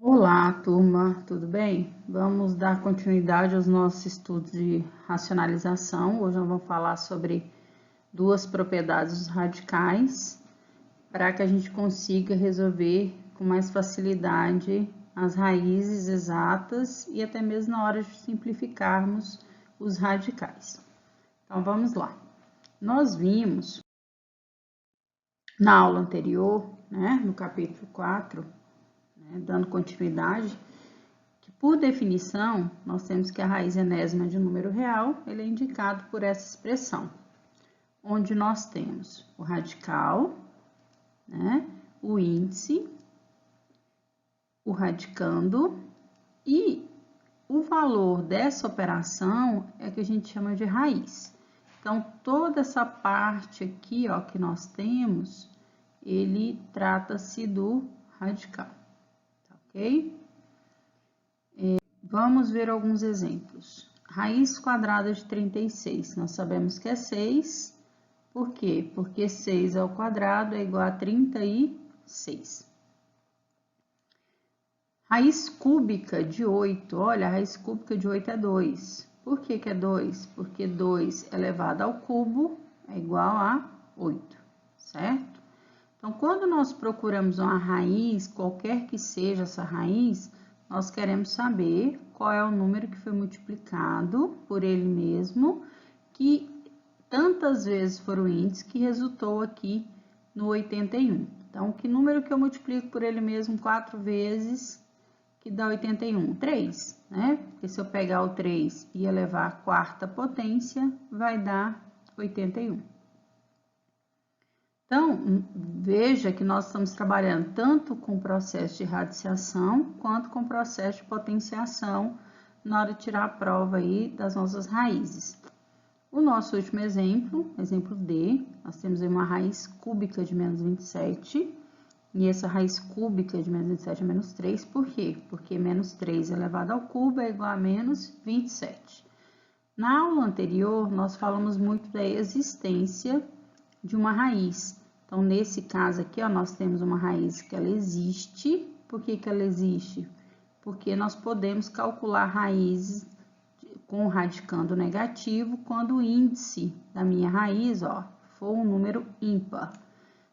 Olá, turma, tudo bem? Vamos dar continuidade aos nossos estudos de racionalização. Hoje nós vamos falar sobre duas propriedades dos radicais para que a gente consiga resolver com mais facilidade as raízes exatas e até mesmo na hora de simplificarmos os radicais. Então, vamos lá. Nós vimos na aula anterior, no capítulo 4, dando continuidade, que por definição, nós temos que a raiz enésima de um número real, ele é indicado por essa expressão, onde nós temos o radical, o índice, o radicando, e o valor dessa operação é que a gente chama de raiz. Então, toda essa parte aqui, ó, que nós temos, ele trata-se do radical, tá ok? Vamos ver alguns exemplos. Raiz quadrada de 36, nós sabemos que é 6. Por quê? Porque 6 ao quadrado é igual a 36. Raiz cúbica de 8, olha, a raiz cúbica de 8 é 2. Por que que é 2? Porque 2 elevado ao cubo é igual a 8, certo? Então, quando nós procuramos uma raiz, qualquer que seja essa raiz, nós queremos saber qual é o número que foi multiplicado por ele mesmo, que tantas vezes for o índice que resultou aqui no 81. Então, que número que eu multiplico por ele mesmo 4 vezes, que dá 81? 3, né? Porque se eu pegar o 3 e elevar a quarta potência, vai dar 81. Então, veja que nós estamos trabalhando tanto com o processo de radiciação, quanto com o processo de potenciação, na hora de tirar a prova aí das nossas raízes. O nosso último exemplo, exemplo D, nós temos aí uma raiz cúbica de menos 27, e essa raiz cúbica de menos 27 é menos 3, por quê? Porque menos 3 elevado ao cubo é igual a menos 27. Na aula anterior, nós falamos muito da existência de uma raiz. Então, nesse caso aqui, ó, nós temos uma raiz que ela existe. Por que que ela existe? Porque nós podemos calcular raízes com o radicando negativo quando o índice da minha raiz, ó, for um número ímpar.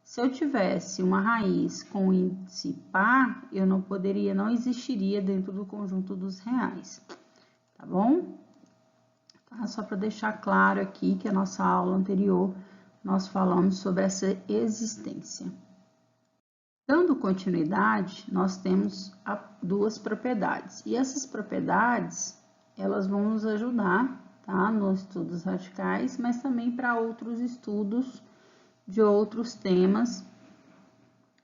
Se eu tivesse uma raiz com índice par, eu não existiria dentro do conjunto dos reais, tá bom? Tá? Só para deixar claro aqui que a nossa aula anterior nós falamos sobre essa existência. Dando continuidade, nós temos duas propriedades. E essas propriedades, elas vão nos ajudar, tá? Nos estudos radicais, mas também para outros estudos de outros temas,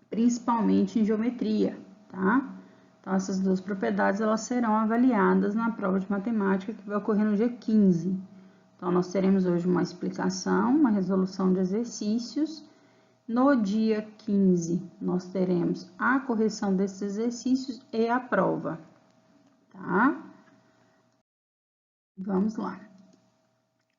principalmente em geometria, tá? Então, essas duas propriedades, elas serão avaliadas na prova de matemática que vai ocorrer no dia 15. Então, nós teremos hoje uma explicação, uma resolução de exercícios. No dia 15, nós teremos a correção desses exercícios e a prova, tá? Vamos lá.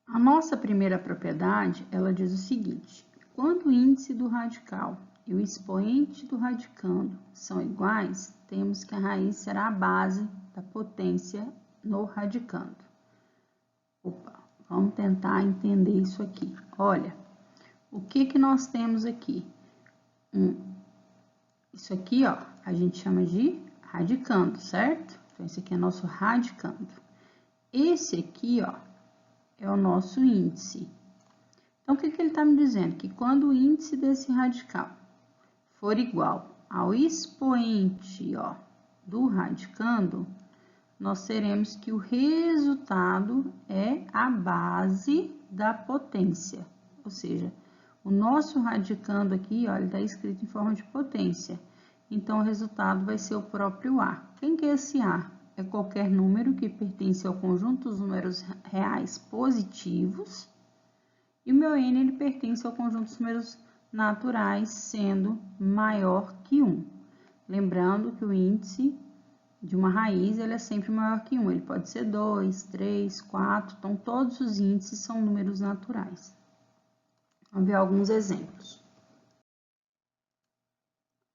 A nossa primeira propriedade, ela diz o seguinte: quando o índice do radical e o expoente do radicando são iguais, temos que a raiz será a base da potência no radicando. Opa! Vamos tentar entender isso aqui. Olha, o que que nós temos aqui? Isso aqui, ó, a gente chama de radicando, certo? Então, esse aqui é nosso radicando. Esse aqui, ó, é o nosso índice. Então, o que que ele está me dizendo? Que quando o índice desse radical for igual ao expoente, ó, do radicando, nós teremos que o resultado é a base da potência, ou seja, o nosso radicando aqui, ó, ele está escrito em forma de potência, então o resultado vai ser o próprio A. Quem que é esse A? É qualquer número que pertence ao conjunto dos números reais positivos, e o meu N, ele pertence ao conjunto dos números naturais, sendo maior que 1. Lembrando que o índice de uma raiz, ele é sempre maior que 1. Ele pode ser 2, 3, 4. Então, todos os índices são números naturais. Vamos ver alguns exemplos.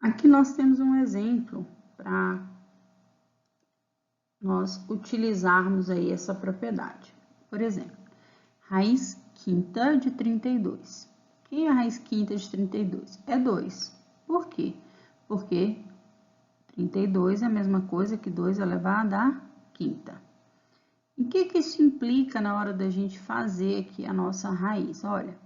Aqui nós temos um exemplo para nós utilizarmos aí essa propriedade. Por exemplo, raiz quinta de 32. O que é a raiz quinta de 32? É 2. Por quê? Porque 32 é a mesma coisa que 2 elevado à quinta. E o que isso implica na hora da gente fazer aqui a nossa raiz? Olha,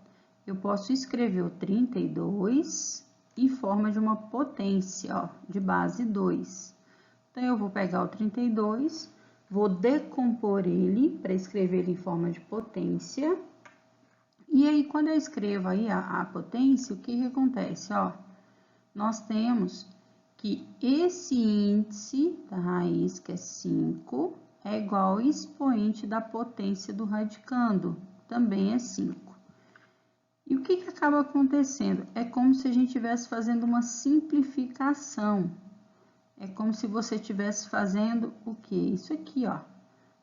eu posso escrever o 32 em forma de uma potência, ó, de base 2. Então, eu vou pegar o 32, vou decompor ele para escrever ele em forma de potência. E aí, quando eu escrevo aí a potência, o que acontece? Ó, nós temos que esse índice da raiz, que é 5, é igual ao expoente da potência do radicando, também é 5. E o que acaba acontecendo? É como se a gente estivesse fazendo uma simplificação. É como se você estivesse fazendo o quê? Isso aqui, ó.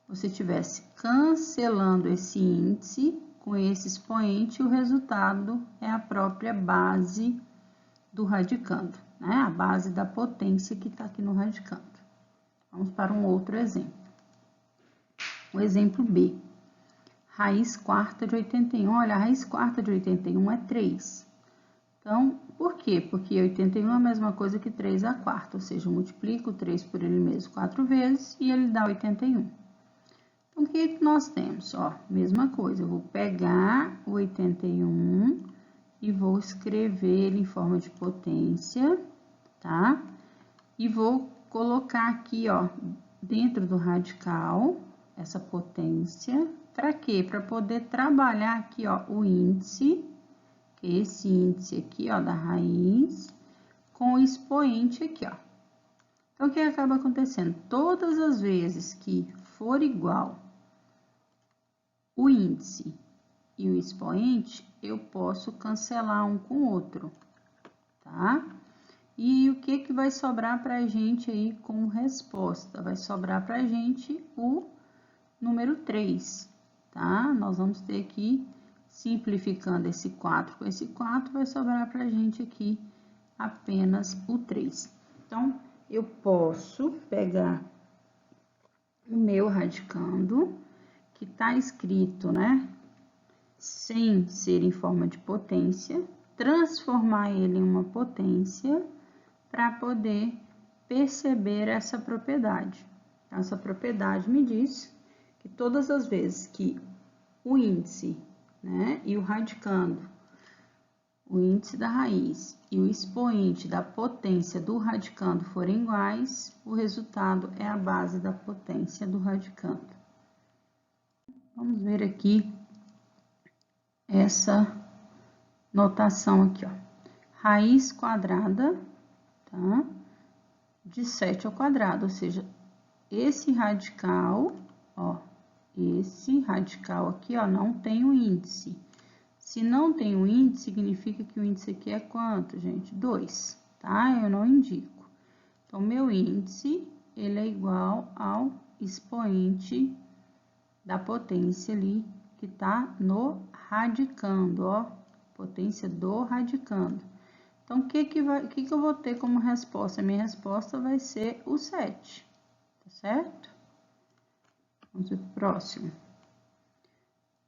Você estivesse cancelando esse índice com esse expoente e o resultado é a própria base do radicando, né? A base da potência que está aqui no radicando. Vamos para um outro exemplo. O exemplo B. Raiz quarta de 81. Olha, a raiz quarta de 81 é 3. Então, por quê? Porque 81 é a mesma coisa que 3 à quarta, ou seja, eu multiplico 3 por ele mesmo 4 vezes e ele dá 81. Então, o que nós temos? Ó, mesma coisa, eu vou pegar o 81 e vou escrever ele em forma de potência, tá? E vou colocar aqui, ó, dentro do radical, essa potência, para quê? Para poder trabalhar aqui, ó, o índice, que é esse índice aqui, ó, da raiz, com o expoente aqui, ó. Então, o que acaba acontecendo? Todas as vezes que for igual o índice e o expoente, eu posso cancelar um com o outro, tá? E o que vai sobrar para a gente aí como resposta? Vai sobrar para a gente o número 3, tá? Nós vamos ter aqui, simplificando esse 4 com esse 4, vai sobrar para a gente aqui apenas o 3. Então, eu posso pegar o meu radicando, que está escrito, né, sem ser em forma de potência, transformar ele em uma potência para poder perceber essa propriedade. Essa propriedade me diz que todas as vezes que o índice, né, e o radicando, o índice da raiz e o expoente da potência do radicando forem iguais, o resultado é a base da potência do radicando. Vamos ver aqui essa notação aqui, ó. Raiz quadrada, tá? De 7 ao quadrado, ou seja, esse radical, ó, esse radical aqui, ó, não tem o índice. Se não tem o índice, significa que o índice aqui é quanto, gente? 2, tá? Eu não indico. Então, meu índice, ele é igual ao expoente da potência ali, que tá no radicando, ó, potência do radicando. Então, o que eu vou ter como resposta? A minha resposta vai ser o 7, tá certo? Vamos ver o próximo.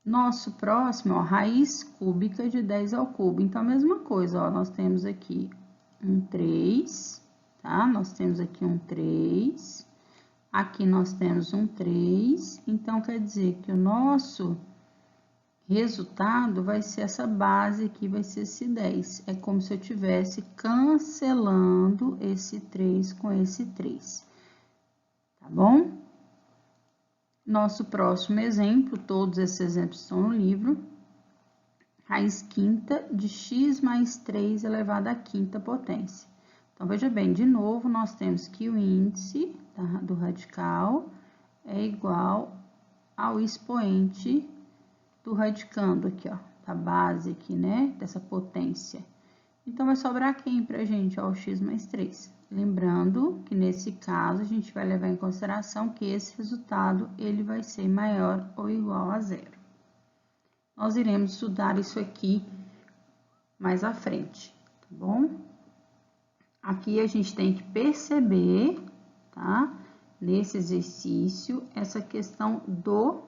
Nosso próximo, ó, raiz cúbica de 10 ao cubo. Então, a mesma coisa, ó, nós temos aqui um 3, tá? Nós temos aqui um 3, aqui nós temos um 3, então, quer dizer que o nosso resultado vai ser essa base aqui, vai ser esse 10. É como se eu estivesse cancelando esse 3 com esse 3, tá bom? Nosso próximo exemplo, todos esses exemplos estão no livro. Raiz quinta de x mais 3 elevado à quinta potência. Então, veja bem, de novo, nós temos que o índice do radical é igual ao expoente do radicando aqui, ó, da base aqui, né, dessa potência. Então, vai sobrar quem pra gente? Ó, o x mais 3. Lembrando que nesse caso, a gente vai levar em consideração que esse resultado, ele vai ser maior ou igual a 0. Nós iremos estudar isso aqui mais à frente, tá bom? Aqui a gente tem que perceber, tá? nesse exercício, essa questão do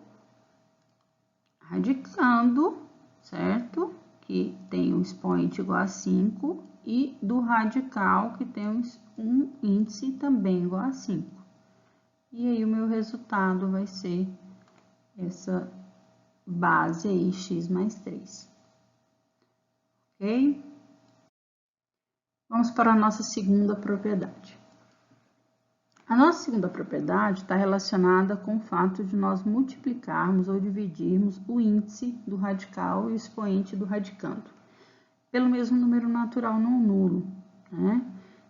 radicando, certo? Que tem um expoente igual a 5, e do radical, que tem um índice também igual a 5. E aí, o meu resultado vai ser essa base aí, x mais 3. Ok? Vamos para a nossa segunda propriedade. A nossa segunda propriedade está relacionada com o fato de nós multiplicarmos ou dividirmos o índice do radical e o expoente do radicando pelo mesmo número natural não nulo, né?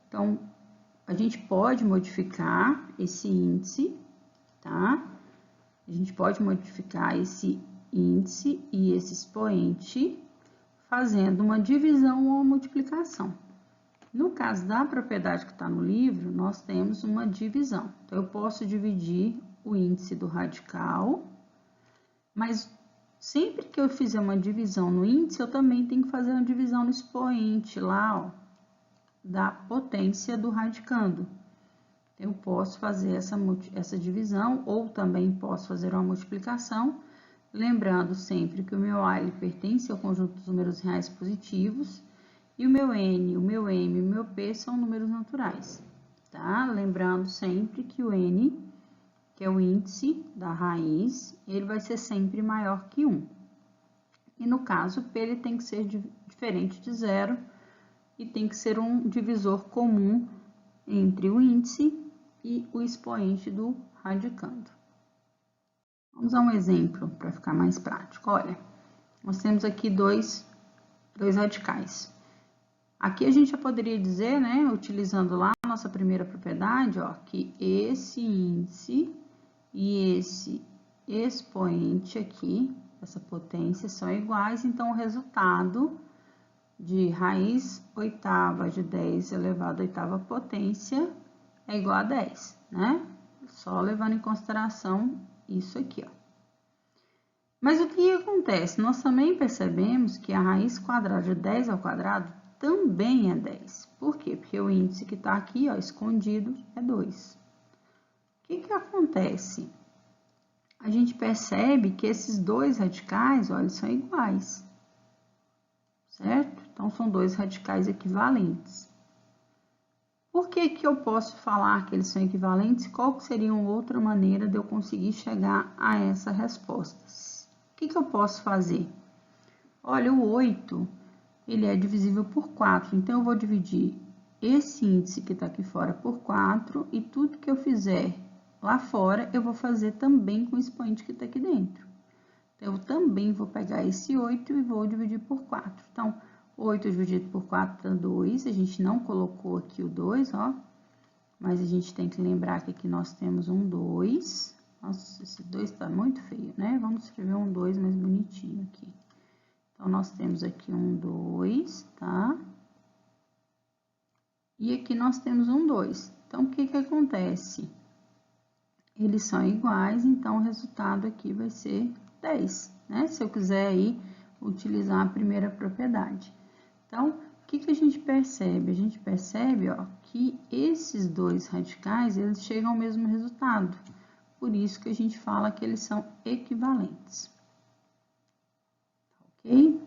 Então, a gente pode modificar esse índice, tá? A gente pode modificar esse índice e esse expoente fazendo uma divisão ou multiplicação. No caso da propriedade que está no livro, nós temos uma divisão. Então, eu posso dividir o índice do radical, mas sempre que eu fizer uma divisão no índice, eu também tenho que fazer uma divisão no expoente lá, ó, da potência do radicando. Eu posso fazer essa divisão, ou também posso fazer uma multiplicação, lembrando sempre que o meu A ele pertence ao conjunto dos números reais positivos, e o meu N, o meu M e o meu P são números naturais, tá? Lembrando sempre que o N, que é o índice da raiz, ele vai ser sempre maior que 1. E no caso, o P ele tem que ser diferente de 0 e tem que ser um divisor comum entre o índice e o expoente do radicando. Vamos a um exemplo para ficar mais prático. Olha, nós temos aqui dois radicais. Aqui a gente já poderia dizer, né, utilizando lá a nossa primeira propriedade, ó, que esse índice e esse expoente aqui, essa potência, são iguais, então o resultado de raiz oitava de 10 elevado à oitava potência é igual a 10, né? Só levando em consideração isso aqui, ó. Mas o que acontece? Nós também percebemos que a raiz quadrada de 10 ao quadrado também é 10. Por quê? Porque o índice que está aqui, ó, escondido, é 2. O que acontece? A gente percebe que esses dois radicais, ó, eles são iguais, certo? Então, são dois radicais equivalentes. Por que eu posso falar que eles são equivalentes? Qual seria uma outra maneira de eu conseguir chegar a essa resposta? O que eu posso fazer? Olha, o 8, ele é divisível por 4, então eu vou dividir esse índice que está aqui fora por 4, e tudo que eu fizer lá fora, eu vou fazer também com o expoente que está aqui dentro. Então, eu também vou pegar esse 8 e vou dividir por 4. Então, 8 dividido por 4 dá 2, a gente não colocou aqui o 2, ó, mas a gente tem que lembrar que aqui nós temos um 2. Nossa, esse 2 tá muito feio, né? Vamos escrever um 2 mais bonitinho aqui. Então, nós temos aqui um 2, tá? E aqui nós temos um 2. Então, o que acontece? Eles são iguais, então o resultado aqui vai ser 10, né? Se eu quiser aí utilizar a primeira propriedade. Então, o que a gente percebe? A gente percebe, ó, que esses dois radicais, eles chegam ao mesmo resultado. Por isso que a gente fala que eles são equivalentes. Ok?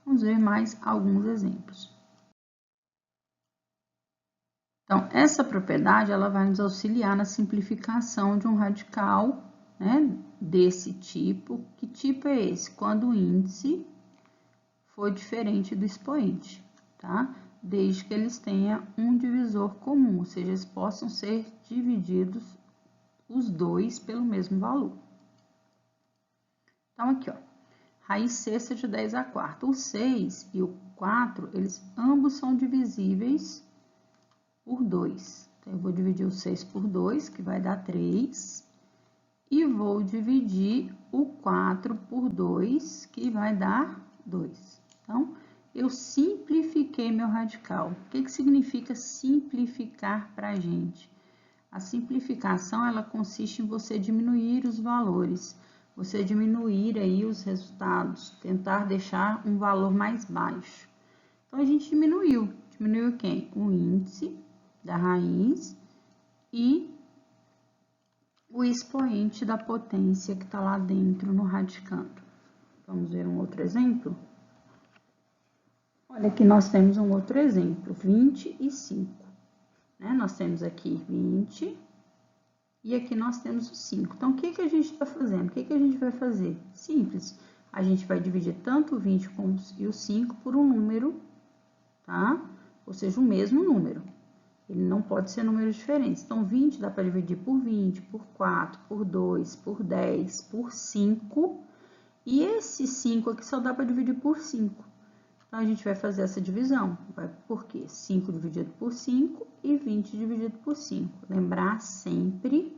Vamos ver mais alguns exemplos. Então, essa propriedade, ela vai nos auxiliar na simplificação de um radical, né, desse tipo. Que tipo é esse? Quando o índice for diferente do expoente, tá? Desde que eles tenham um divisor comum, ou seja, eles possam ser divididos os dois pelo mesmo valor. Então, aqui, ó, raiz sexta de 10 a quarta. O 6 e o 4, eles ambos são divisíveis por 2. Então, eu vou dividir o 6 por 2, que vai dar 3. E vou dividir o 4 por 2, que vai dar 2. Então, eu simplifiquei meu radical. O que significa simplificar para a gente? A simplificação, ela consiste em você diminuir os valores, você diminuir aí os resultados, tentar deixar um valor mais baixo. Então, a gente diminuiu quem? O índice da raiz e o expoente da potência que está lá dentro no radicando. Vamos ver um outro exemplo? Olha, aqui nós temos um outro exemplo, 25. Né? Nós temos aqui 20 e aqui nós temos o 5. Então, o que a gente está fazendo? O que a gente vai fazer? Simples. A gente vai dividir tanto o 20 como o 5 por um número, tá? Ou seja, o mesmo número. Ele não pode ser números diferentes. Então, 20 dá para dividir por 20, por 4, por 2, por 10, por 5. E esse 5 aqui só dá para dividir por 5. Então, a gente vai fazer essa divisão. Por quê? 5 dividido por 5 e 20 dividido por 5. Lembrar sempre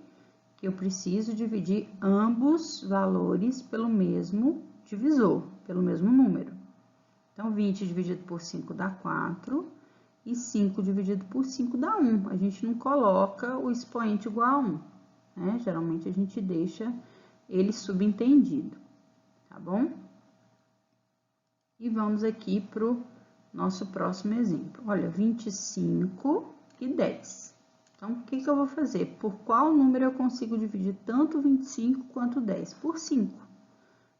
que eu preciso dividir ambos valores pelo mesmo divisor, pelo mesmo número. Então, 20 dividido por 5 dá 4 e 5 dividido por 5 dá 1. A gente não coloca o expoente igual a 1, né? Geralmente, a gente deixa ele subentendido, tá bom? E vamos aqui para o nosso próximo exemplo. Olha, 25 e 10. Então, o que eu vou fazer? Por qual número eu consigo dividir tanto 25 quanto 10? Por 5.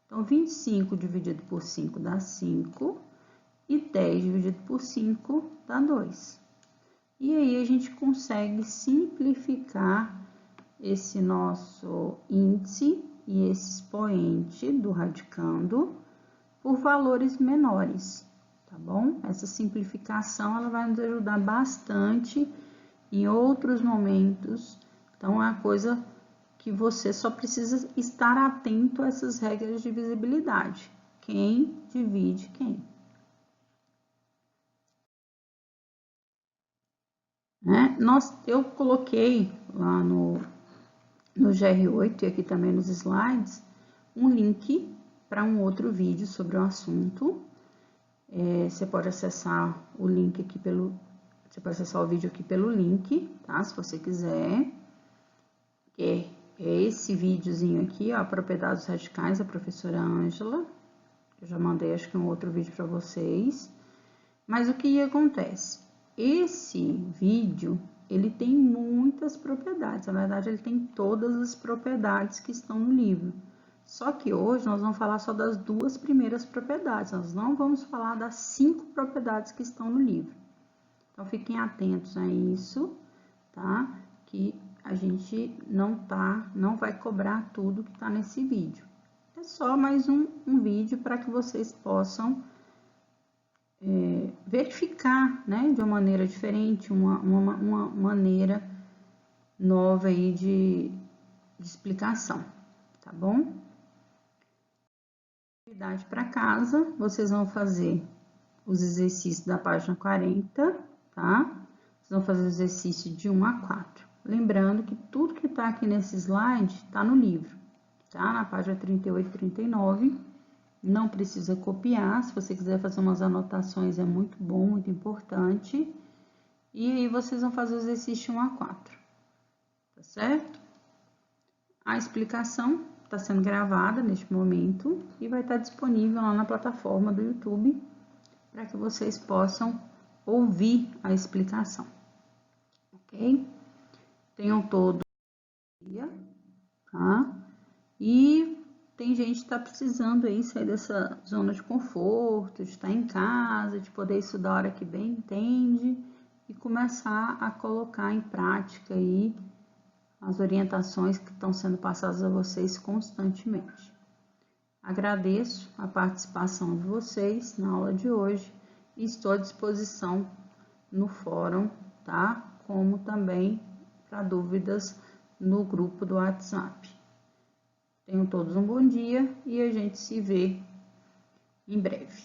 Então, 25 dividido por 5 dá 5 e 10 dividido por 5 dá 2. E aí, a gente consegue simplificar esse nosso índice e esse expoente do radicando por valores menores, tá bom? Essa simplificação, ela vai nos ajudar bastante em outros momentos. Então, é uma coisa que você só precisa estar atento a essas regras de divisibilidade. Quem divide quem. Né? Eu coloquei lá no GR8 e aqui também nos slides, um link para um outro vídeo sobre o assunto. Você pode acessar o link aqui você pode acessar o vídeo aqui pelo link, tá? Se você quiser. É esse videozinho aqui, ó, Propriedades Radicais, da professora Ângela. Eu já mandei, acho que um outro vídeo para vocês. Mas o que acontece? Esse vídeo, ele tem muitas propriedades. Na verdade, ele tem todas as propriedades que estão no livro. Só que hoje nós vamos falar só das 2 primeiras propriedades. Nós não vamos falar das 5 propriedades que estão no livro. Então, fiquem atentos a isso, tá? Que a gente não vai cobrar tudo que está nesse vídeo. É só mais um vídeo para que vocês possam verificar, né, de uma maneira diferente, uma maneira nova aí de explicação, tá bom? Atividade para casa, vocês vão fazer os exercícios da página 40, tá? Vocês vão fazer o exercício de 1 a 4. Lembrando que tudo que tá aqui nesse slide tá no livro, tá? Na página 38 e 39. Não precisa copiar, se você quiser fazer umas anotações é muito bom, muito importante. E aí vocês vão fazer o exercício 1 a 4, tá certo? A explicação está sendo gravada neste momento e vai estar disponível lá na plataforma do YouTube para que vocês possam ouvir a explicação, ok? Tenham todo dia, tá? E tem gente que está precisando aí sair dessa zona de conforto, de estar em casa, de poder estudar a hora que bem entende e começar a colocar em prática aí as orientações que estão sendo passadas a vocês constantemente. Agradeço a participação de vocês na aula de hoje e estou à disposição no fórum, tá? Como também para dúvidas no grupo do WhatsApp. Tenham todos um bom dia e a gente se vê em breve.